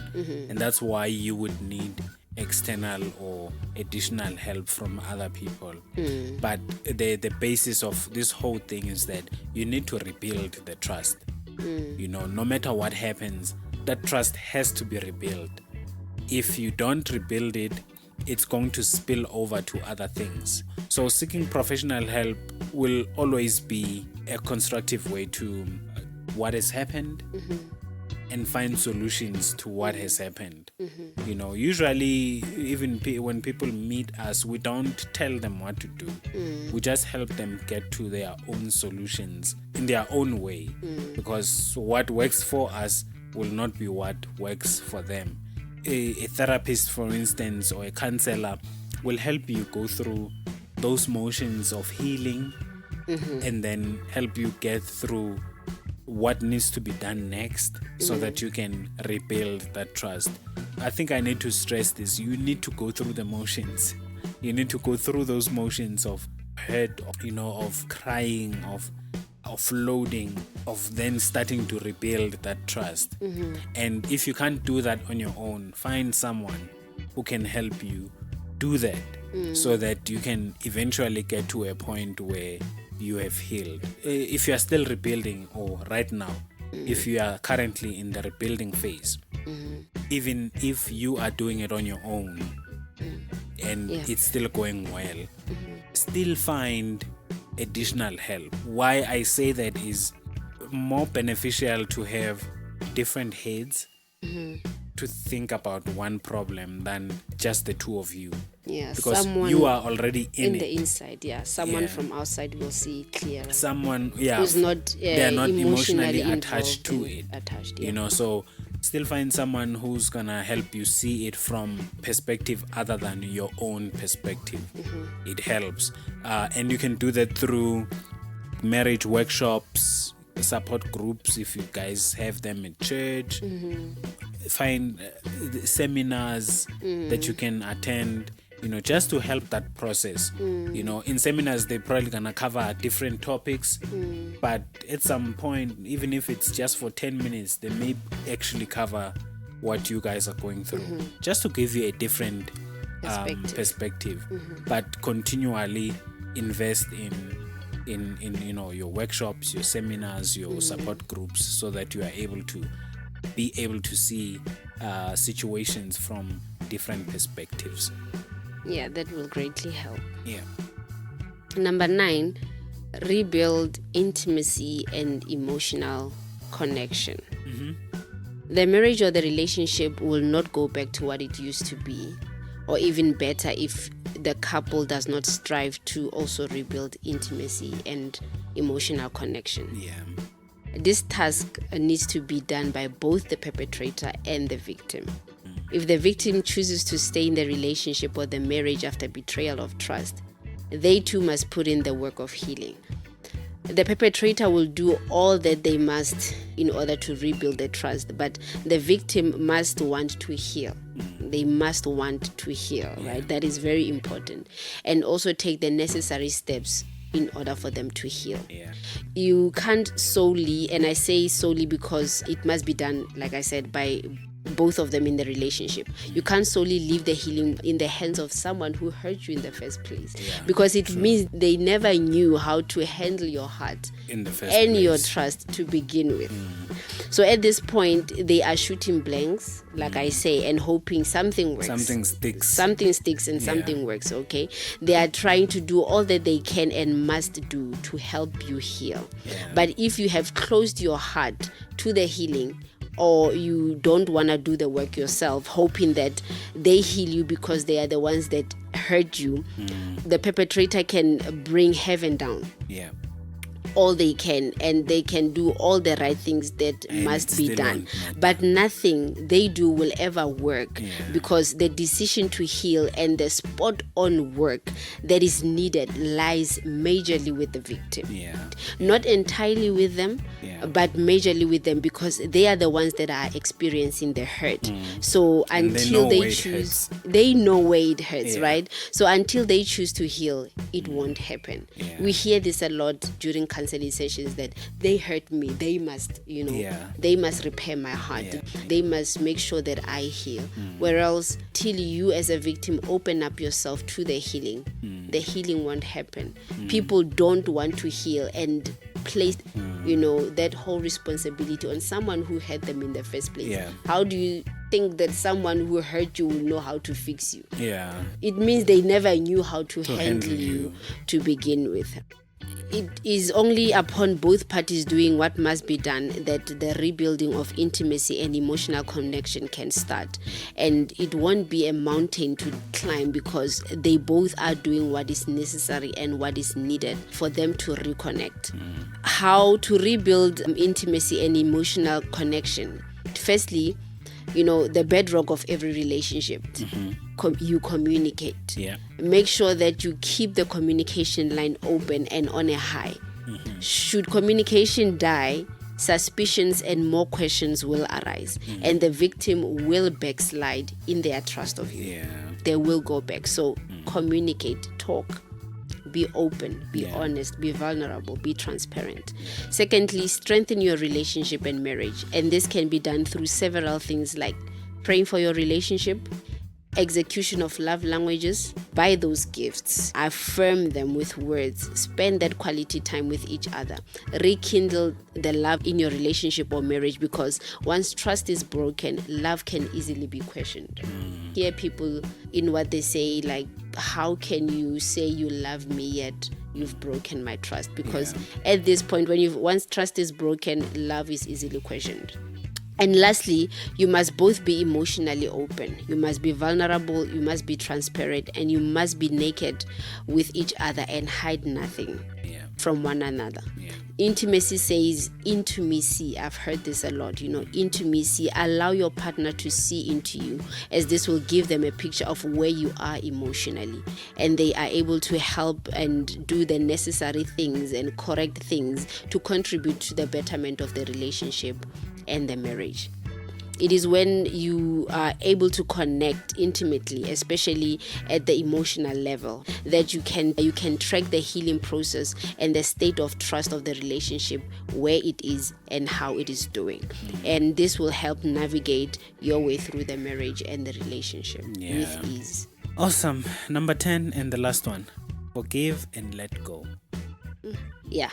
And that's why you would need external or additional help from other people. But the basis of this whole thing is that you need to rebuild the trust. No matter what happens, that trust has to be rebuilt. If you don't rebuild it, it's going to spill over to other things. So seeking professional help will always be a constructive way to what has happened and find solutions to what has happened. Usually even when people meet us, we don't tell them what to do. We just help them get to their own solutions in their own way, because what works for us will not be what works for them. A therapist, for instance, or a counselor will help you go through those motions of healing and then help you get through what needs to be done next so that you can rebuild that trust. I think I need to stress this. You need to go through the motions. You need to go through those motions of hurt, of crying, of offloading, of then starting to rebuild that trust. And if you can't do that on your own, find someone who can help you do that so that you can eventually get to a point where you have healed. If you are still rebuilding, or right now, if you are currently in the rebuilding phase, even if you are doing it on your own and it's still going well, still find additional help. Why I say that is more beneficial to have different heads to think about one problem than just the two of you. Yeah, because someone you are already in it. The inside. Yeah, someone from outside will see clearer. Someone, who's not they are not emotionally involved attached to it. So still find someone who's gonna help you see it from perspective other than your own perspective. It helps, and you can do that through marriage workshops, support groups if you guys have them at church. Find seminars that you can attend, just to help that process. In seminars they're probably gonna cover different topics, but at some point, even if it's just for 10 minutes, they may actually cover what you guys are going through, just to give you a different perspective. But continually invest in your workshops, your seminars, your support groups, so that you are able to see situations from different perspectives. Yeah, that will greatly help. Yeah. Number 9, rebuild intimacy and emotional connection. The marriage or the relationship will not go back to what it used to be, or even better if the couple does not strive to also rebuild intimacy and emotional connection. Yeah. This task needs to be done by both the perpetrator and the victim. If the victim chooses to stay in the relationship or the marriage after betrayal of trust, they too must put in the work of healing. The perpetrator will do all that they must in order to rebuild the trust, but the victim must want to heal. They must want to heal, right? That is very important. And also take the necessary steps in order for them to heal. Yeah. You can't solely, and I say solely because it must be done, like I said, by both of them in the relationship. You can't solely leave the healing in the hands of someone who hurt you in the first place, because it means they never knew how to handle your heart in the first and place. your trust to begin with. So at this point, they are shooting blanks, like I say, and hoping something works. Something sticks and something works, okay? They are trying to do all that they can and must do to help you heal. But if you have closed your heart to the healing, or you don't want to do the work yourself, hoping that they heal you because they are the ones that hurt you, the perpetrator can bring heaven down. All they can, and they can do all the right things that must be done, but nothing they do will ever work, because the decision to heal and the spot on work that is needed lies majorly with the victim. Not entirely with them, but majorly with them, because they are the ones that are experiencing the hurt. So until they choose, they know where it hurts, right? So until they choose to heal, it won't happen. We hear this a lot during counseling sessions, that they hurt me, they must, they must repair my heart, they must make sure that I heal. Whereas till you as a victim open up yourself to the healing, the healing won't happen. People don't want to heal and place that whole responsibility on someone who hurt them in the first place. How do you think that someone who hurt you will know how to fix you? It means they never knew how to handle you to begin with. It is only upon both parties doing what must be done that the rebuilding of intimacy and emotional connection can start. And it won't be a mountain to climb, because they both are doing what is necessary and what is needed for them to reconnect. How to rebuild intimacy and emotional connection? firstly, the bedrock of every relationship, you communicate. Yeah. Make sure that you keep the communication line open and on a high. Should communication die, suspicions and more questions will arise, and the victim will backslide in their trust of you. Yeah. They will go back. So communicate, talk, be open, be honest, be vulnerable, be transparent. Secondly, strengthen your relationship and marriage, and this can be done through several things like praying for your relationship, execution of love languages. Buy those gifts, affirm them with words, spend that quality time with each other, rekindle the love in your relationship or marriage, because once trust is broken, love can easily be questioned. Hear people in what they say, like, how can you say you love me yet you've broken my trust? Because at this point, once trust is broken, love is easily questioned. And lastly, you must both be emotionally open. You must be vulnerable, you must be transparent, and you must be naked with each other and hide nothing from one another. Intimacy says intimacy. I've heard this a lot. Intimacy. Allow your partner to see into you, as this will give them a picture of where you are emotionally, and they are able to help and do the necessary things and correct things to contribute to the betterment of the relationship and the marriage. It is when you are able to connect intimately, especially at the emotional level, that you can track the healing process and the state of trust of the relationship, where it is and how it is doing. And this will help navigate your way through the marriage and the relationship with ease. Awesome. Number 10 and the last one. Forgive and let go. Yeah.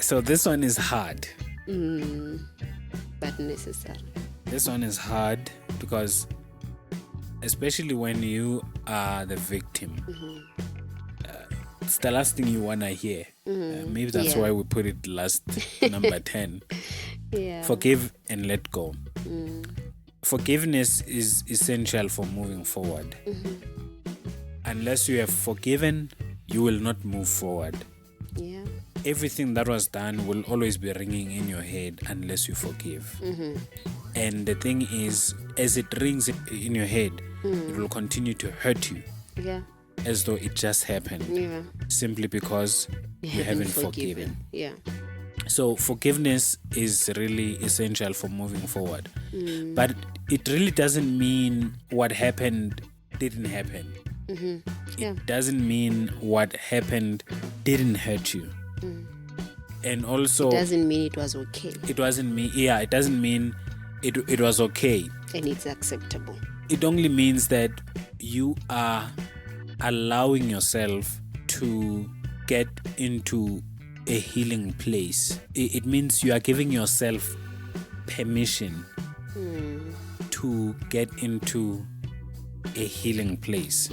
So this one is hard. But necessary. This one is hard because, especially when you are the victim, it's the last thing you want to hear. Maybe that's why we put it last, number 10. Forgive and let go. Forgiveness is essential for moving forward. Unless you have forgiven, you will not move forward. Everything that was done will always be ringing in your head unless you forgive. And the thing is, as it rings in your head, it will continue to hurt you. As though it just happened. Simply because you haven't forgiven. So forgiveness is really essential for moving forward. But it really doesn't mean what happened didn't happen. It doesn't mean what happened didn't hurt you. And also, it doesn't mean it was okay. It doesn't mean it was okay. And it's acceptable. It only means that you are allowing yourself to get into a healing place. It means you are giving yourself permission to get into a healing place.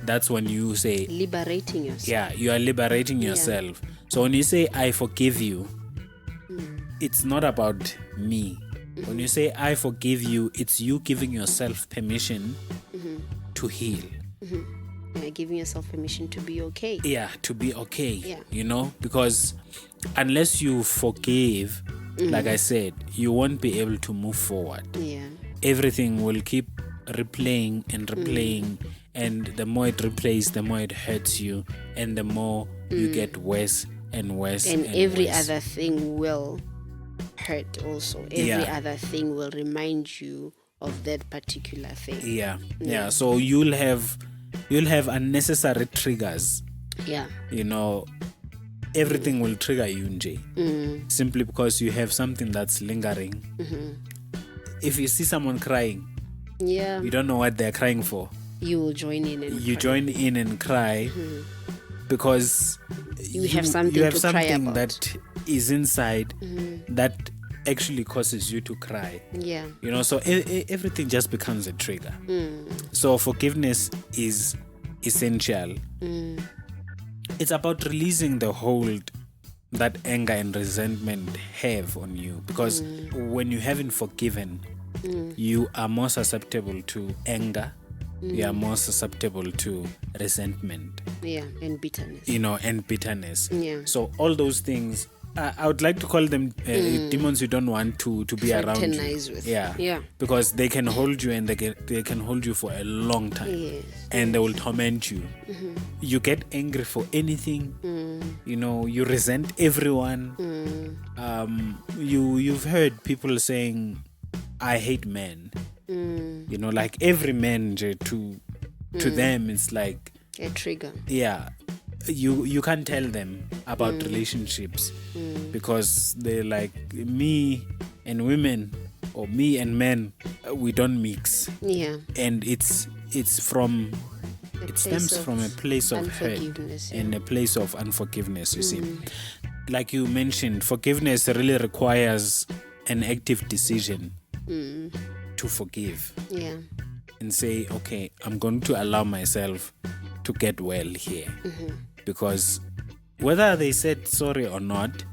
That's when you say liberating yourself. You are liberating yourself. So when you say I forgive you, it's not about me. When you say I forgive you, it's you giving yourself permission to heal. Giving yourself permission to be okay. To be okay. Because unless you forgive, like I said, you won't be able to move forward. Everything will keep replaying and replaying, and the more it replays, the more it hurts you, and the more you get worse and worse. And every other thing will hurt also. Every other thing will remind you of that particular thing. So you'll have unnecessary triggers. Everything will trigger you, Nje. Simply because you have something that's lingering. If you see someone crying, you don't know what they're crying for. You will join in and cry. Join in and cry because you have something to cry about. That is inside that actually causes you to cry. So everything just becomes a trigger. So forgiveness is essential. It's about releasing the hold that anger and resentment have on you, because when you haven't forgiven, you are more susceptible to anger. You are more susceptible to resentment. And bitterness. And bitterness. So all those things I would like to call them demons you don't want to be around you. Fraternize with. Yeah. Yeah. Because they can hold you and they can hold you for a long time. Yes. And they will torment you. You get angry for anything. You know, you resent everyone. You've heard people saying, I hate men. You know, like every man to them it's like A trigger. yeah, you can't tell them about relationships because they're like, me and women or me and men, we don't mix. Yeah. And it stems from a place of hurt unforgiveness, yeah. and a place of unforgiveness, you see. Like you mentioned, forgiveness really requires an active decision to forgive Yeah. and say, okay, I'm going to allow myself to get well here. Because whether they said sorry or not,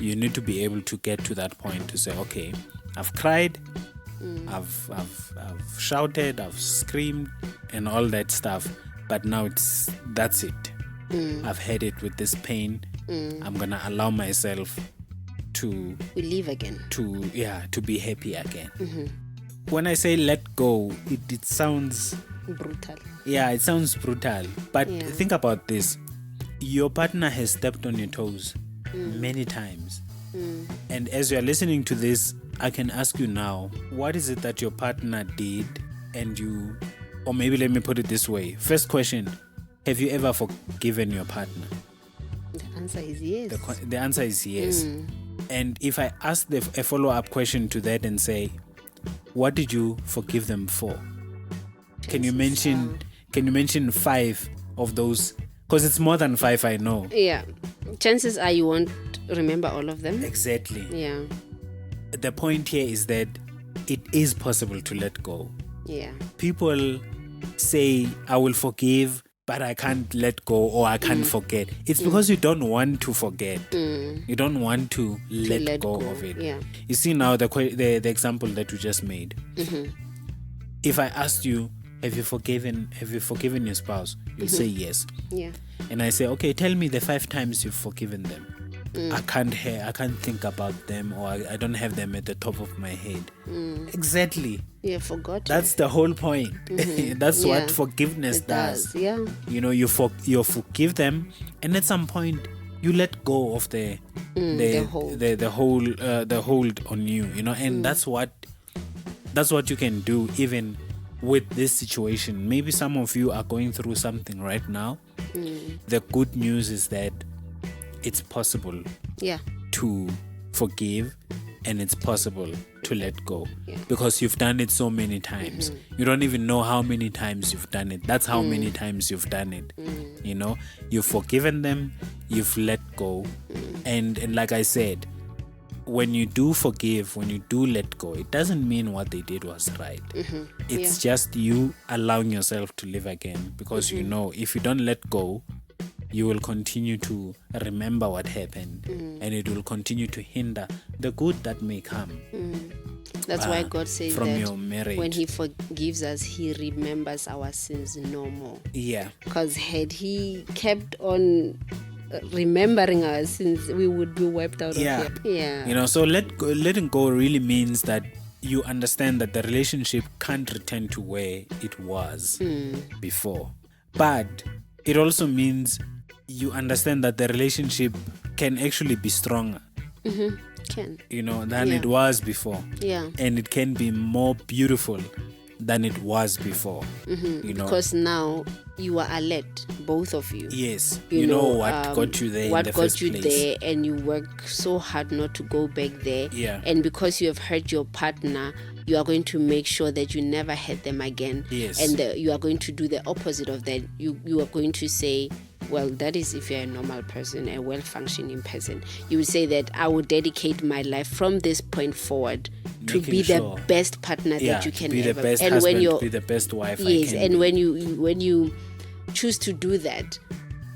you need to be able to get to that point to say, okay, I've cried, I've shouted, I've screamed and all that stuff, but now that's it. I've had it with this pain. I'm gonna allow myself to live again. To be happy again. When I say let go, it sounds Brutal. Yeah, it sounds brutal. But Yeah. think about this. Your partner has stepped on your toes many times. And as you are listening to this, I can ask you now, what is it that your partner did and you, or maybe let me put it this way. First question, have you ever forgiven your partner? The answer is yes. The answer is yes. And if I ask a follow-up question to that and say, what did you forgive them for? Can you mention 5 of those? Because it's more than 5, I know. Yeah. Chances are you won't remember all of them. Exactly. Yeah. The point here is that it is possible to let go. Yeah. People say, I will forgive, but I can't let go or I can't forget. It's because you don't want to forget. You don't want to let go of it. Yeah. You see now the example that you just made. If I asked you, have you forgiven your spouse? You'll say yes. Yeah. And I say, okay, tell me the 5 times you've forgiven them. I can't think about them, or I don't have them at the top of my head. Exactly. Yeah, forgot. That's the whole point. That's Yeah. what forgiveness does. Yeah. You know, you forgive them, and at some point you let go of the hold on you. You know, and that's what you can do even with this situation. Maybe some of you are going through something right now. The good news is that it's possible to forgive, and it's possible to let go, because you've done it so many times. You don't even know how many times you've done it. That's how many times you've done it. You know, you've forgiven them, you've let go, and like I said, when you do forgive, when you do let go, it doesn't mean what they did was right. It's just you allowing yourself to live again, because you know, if you don't let go, you will continue to remember what happened, and it will continue to hinder the good that may come. That's why God says from that your marriage. when He forgives us, He remembers our sins no more. Yeah. Because had He kept on remembering our sins, we would be wiped out of here. Yeah. You know, so letting go really means that you understand that the relationship can't return to where it was before. But it also means you understand that the relationship can actually be stronger. Can. You know, than it was before. Yeah. And it can be more beautiful than it was before. You know, because now you are alert, both of you. yes, you know what got you there what in the got first you place. there, and you work so hard not to go back there. Yeah. And because you have hurt your partner, you are going to make sure that you never hurt them again. Yes. And you are going to do the opposite of that. You are going to say, well, that is if you're a normal person, a well-functioning person. You would say that I will dedicate my life from this point forward to Making be sure. the best partner that you can be ever the best and husband, when you're be the best wife. yes, I can and be. when you choose to do that,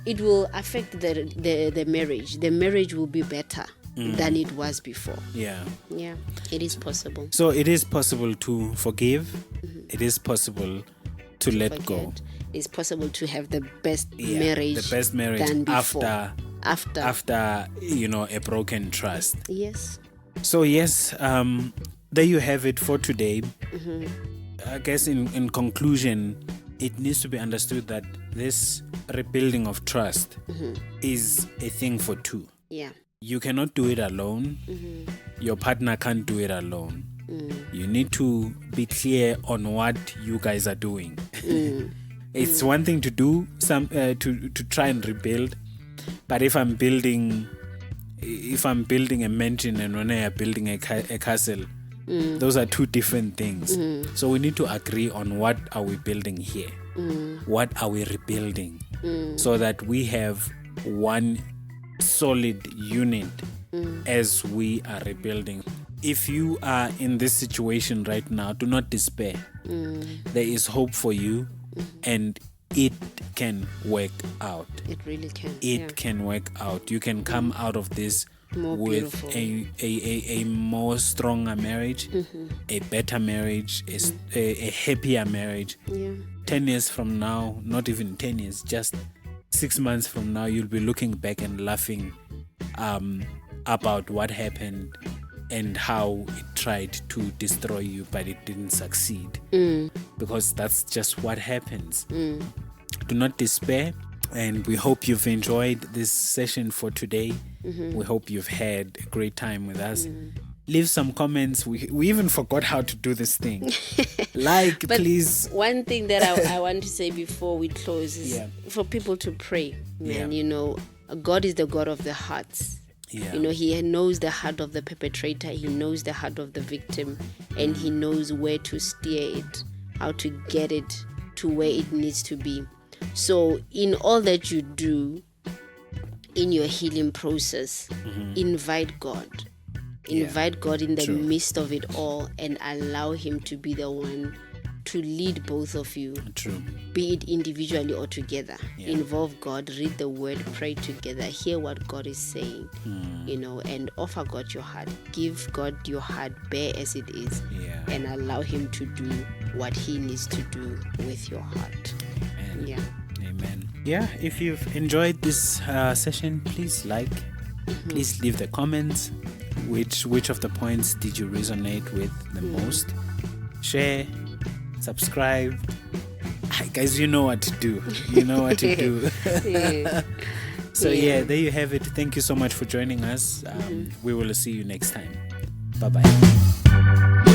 it will affect the marriage. The marriage will be better than it was before. Yeah. Yeah, it is possible. So it is possible to forgive. It is possible to let go. It's possible to have the best Yeah, marriage the best marriage than before. after a broken trust. Yes. So yes, there you have it for today. I guess in conclusion, it needs to be understood that this rebuilding of trust is a thing for two. Yeah. You cannot do it alone. Your partner can't do it alone. You need to be clear on what you guys are doing. It's one thing to do to try and rebuild, but if I'm building a mansion and when I am building a castle, those are two different things. So we need to agree on what are we building here, what are we rebuilding, so that we have one solid unit as we are rebuilding. If you are in this situation right now, do not despair. There is hope for you, and it can work out. It really can. It can work out. You can come out of this More with beautiful. a more stronger marriage, a better marriage, a happier marriage. Yeah. 10 years from now, not even 10 years, just 6 months from now, you'll be looking back and laughing about what happened and how it tried to destroy you, but it didn't succeed. Because that's just what happens. Do not despair, and we hope you've enjoyed this session for today. We hope you've had a great time with us. Leave some comments. We even forgot how to do this thing. But please. One thing that I want to say before we close is for people to pray. Man, God is the God of the hearts. Yeah. He knows the heart of the perpetrator. He knows the heart of the victim, and he knows where to steer it, how to get it to where it needs to be. So in all that you do in your healing process, invite God. Invite God in the midst of it all, and allow him to be the one to lead both of you. True. Be it individually or together. Involve God, read the word, pray together, hear what God is saying, and offer God your heart. Give God your heart bare as it is, and allow him to do what he needs to do with your heart. Amen. Amen. Yeah, if you've enjoyed this session, please please leave the comments. Which of the points did you resonate with the most? Share, subscribe. Guys, you know what to do. So there you have it. Thank you so much for joining us. We will see you next time. Bye-bye.